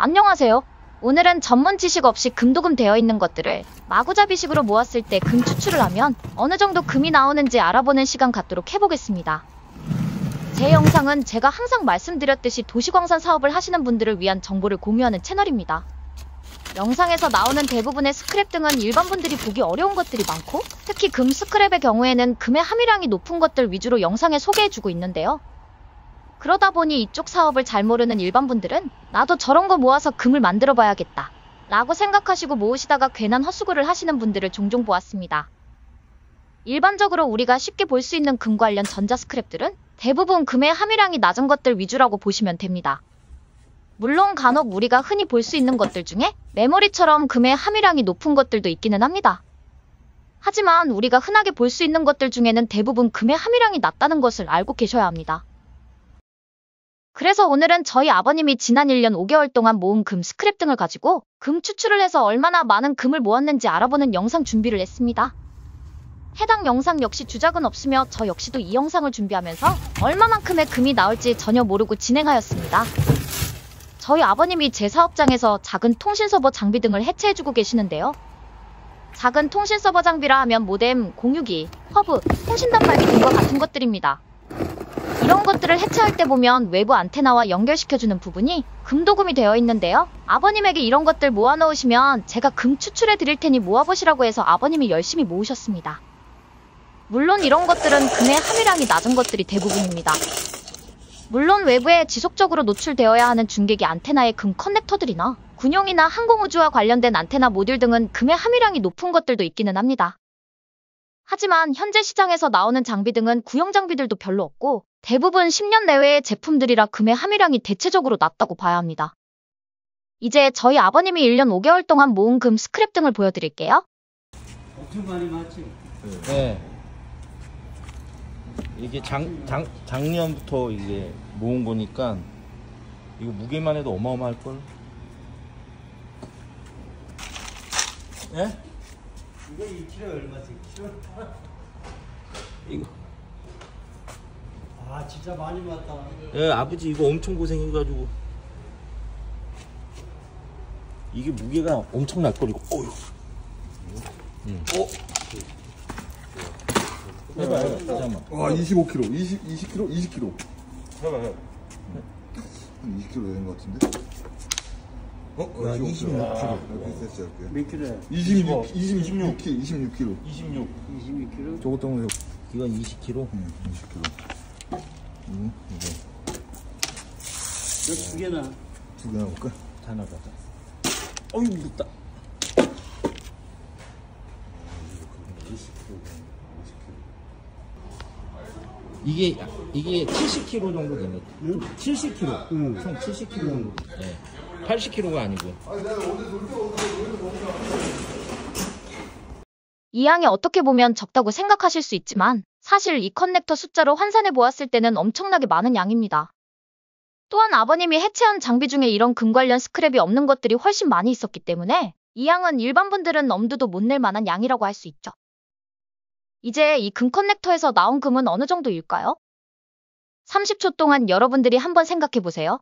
안녕하세요. 오늘은 전문 지식 없이 금도금 되어 있는 것들을 마구잡이식으로 모았을 때 금 추출을 하면 어느 정도 금이 나오는지 알아보는 시간 갖도록 해보겠습니다. 제 영상은 제가 항상 말씀드렸듯이 도시광산 사업을 하시는 분들을 위한 정보를 공유하는 채널입니다. 영상에서 나오는 대부분의 스크랩 등은 일반 분들이 보기 어려운 것들이 많고, 특히 금 스크랩의 경우에는 금의 함유량이 높은 것들 위주로 영상에 소개해주고 있는데요. 그러다 보니 이쪽 사업을 잘 모르는 일반 분들은 나도 저런 거 모아서 금을 만들어 봐야겠다 라고 생각하시고 모으시다가 괜한 헛수고를 하시는 분들을 종종 보았습니다. 일반적으로 우리가 쉽게 볼 수 있는 금 관련 전자 스크랩들은 대부분 금의 함유량이 낮은 것들 위주라고 보시면 됩니다. 물론 간혹 우리가 흔히 볼 수 있는 것들 중에 메모리처럼 금의 함유량이 높은 것들도 있기는 합니다. 하지만 우리가 흔하게 볼 수 있는 것들 중에는 대부분 금의 함유량이 낮다는 것을 알고 계셔야 합니다. 그래서 오늘은 저희 아버님이 지난 1년 5개월 동안 모은 금 스크랩 등을 가지고 금 추출을 해서 얼마나 많은 금을 모았는지 알아보는 영상 준비를 했습니다. 해당 영상 역시 주작은 없으며 저 역시도 이 영상을 준비하면서 얼마만큼의 금이 나올지 전혀 모르고 진행하였습니다. 저희 아버님이 제 사업장에서 작은 통신서버 장비 등을 해체해주고 계시는데요. 작은 통신서버 장비라 하면 모뎀, 공유기, 허브, 통신단말기 등과 같은 것들입니다. 이런 것들을 해체할 때 보면 외부 안테나와 연결시켜주는 부분이 금도금이 되어 있는데요. 아버님에게 이런 것들 모아놓으시면 제가 금 추출해 드릴 테니 모아보시라고 해서 아버님이 열심히 모으셨습니다. 물론 이런 것들은 금의 함유량이 낮은 것들이 대부분입니다. 물론 외부에 지속적으로 노출되어야 하는 중계기 안테나의 금 커넥터들이나 군용이나 항공우주와 관련된 안테나 모듈 등은 금의 함유량이 높은 것들도 있기는 합니다. 하지만 현재 시장에서 나오는 장비 등은 구형 장비들도 별로 없고 대부분 10년 내외의 제품들이라 금의 함유량이 대체적으로 낮다고 봐야 합니다. 이제 저희 아버님이 1년 5개월 동안 모은 금 스크랩 등을 보여드릴게요. 엄청 많이 맞지? 네. 이게 작년부터 이게 모은 거니까 이거 무게만 해도 어마어마할걸? 예? 이거 2kg 얼마지? 이거. 아 진짜 많이 맞다. 예, 아버지 이거 엄청 고생해가지고 이게 무게가 엄청 날 거리고. 어휴. 해봐요. 잠깐만. 와 25kg, 20kg, 20kg. 해봐요. 한 20kg 되는 것 같은데? 나 26kg. 몇 킬로야? 26kg. 26. 22kg? 저것 때문에 이건 20kg. 20kg. 이거 너 2개나? 두 개나 볼까? 다 나가자. 어휴, 무겁다. 이게 70kg 정도 됩니다. 70kg. 총 70kg 정도. 네. 80kg가 아니고. 이 양이 어떻게 보면 적다고 생각하실 수 있지만 사실 이 커넥터 숫자로 환산해 보았을 때는 엄청나게 많은 양입니다. 또한 아버님이 해체한 장비 중에 이런 금 관련 스크랩이 없는 것들이 훨씬 많이 있었기 때문에 이 양은 일반 분들은 엄두도 못 낼 만한 양이라고 할 수 있죠. 이제 이 금 커넥터에서 나온 금은 어느 정도일까요? 30초 동안 여러분들이 한번 생각해 보세요.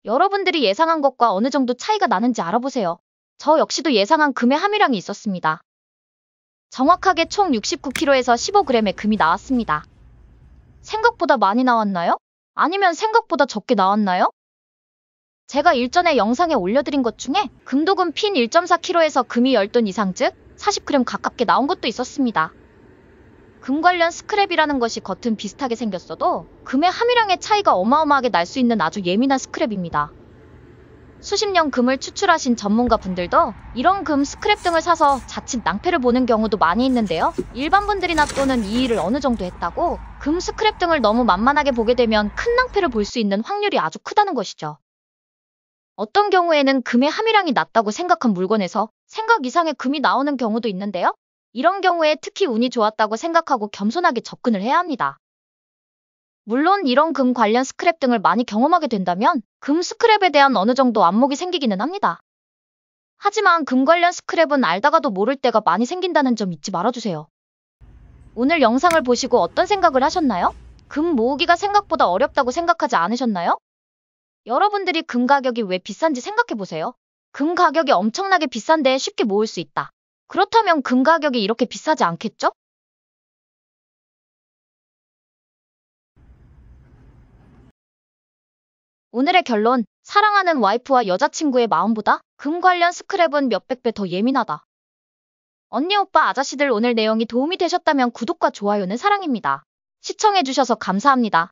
여러분들이 예상한 것과 어느 정도 차이가 나는지 알아보세요. 저 역시도 예상한 금의 함유량이 있었습니다. 정확하게 총 69kg에서 15g의 금이 나왔습니다. 생각보다 많이 나왔나요? 아니면 생각보다 적게 나왔나요? 제가 일전에 영상에 올려드린 것 중에 금도금 핀 1.4kg에서 금이 10돈 이상 즉 40g 가깝게 나온 것도 있었습니다. 금 관련 스크랩이라는 것이 겉은 비슷하게 생겼어도 금의 함유량의 차이가 어마어마하게 날 수 있는 아주 예민한 스크랩입니다. 수십 년 금을 추출하신 전문가 분들도 이런 금 스크랩 등을 사서 자칫 낭패를 보는 경우도 많이 있는데요. 일반 분들이나 또는 이 일을 어느 정도 했다고 금 스크랩 등을 너무 만만하게 보게 되면 큰 낭패를 볼 수 있는 확률이 아주 크다는 것이죠. 어떤 경우에는 금의 함유량이 낮다고 생각한 물건에서 생각 이상의 금이 나오는 경우도 있는데요. 이런 경우에 특히 운이 좋았다고 생각하고 겸손하게 접근을 해야 합니다. 물론 이런 금 관련 스크랩 등을 많이 경험하게 된다면 금 스크랩에 대한 어느 정도 안목이 생기기는 합니다. 하지만 금 관련 스크랩은 알다가도 모를 때가 많이 생긴다는 점 잊지 말아주세요. 오늘 영상을 보시고 어떤 생각을 하셨나요? 금 모으기가 생각보다 어렵다고 생각하지 않으셨나요? 여러분들이 금 가격이 왜 비싼지 생각해보세요. 금 가격이 엄청나게 비싼데 쉽게 모을 수 있다. 그렇다면 금 가격이 이렇게 비싸지 않겠죠? 오늘의 결론, 사랑하는 와이프와 여자친구의 마음보다 금 관련 스크랩은 몇백 배 더 예민하다. 언니, 오빠, 아저씨들 오늘 내용이 도움이 되셨다면 구독과 좋아요는 사랑입니다. 시청해주셔서 감사합니다.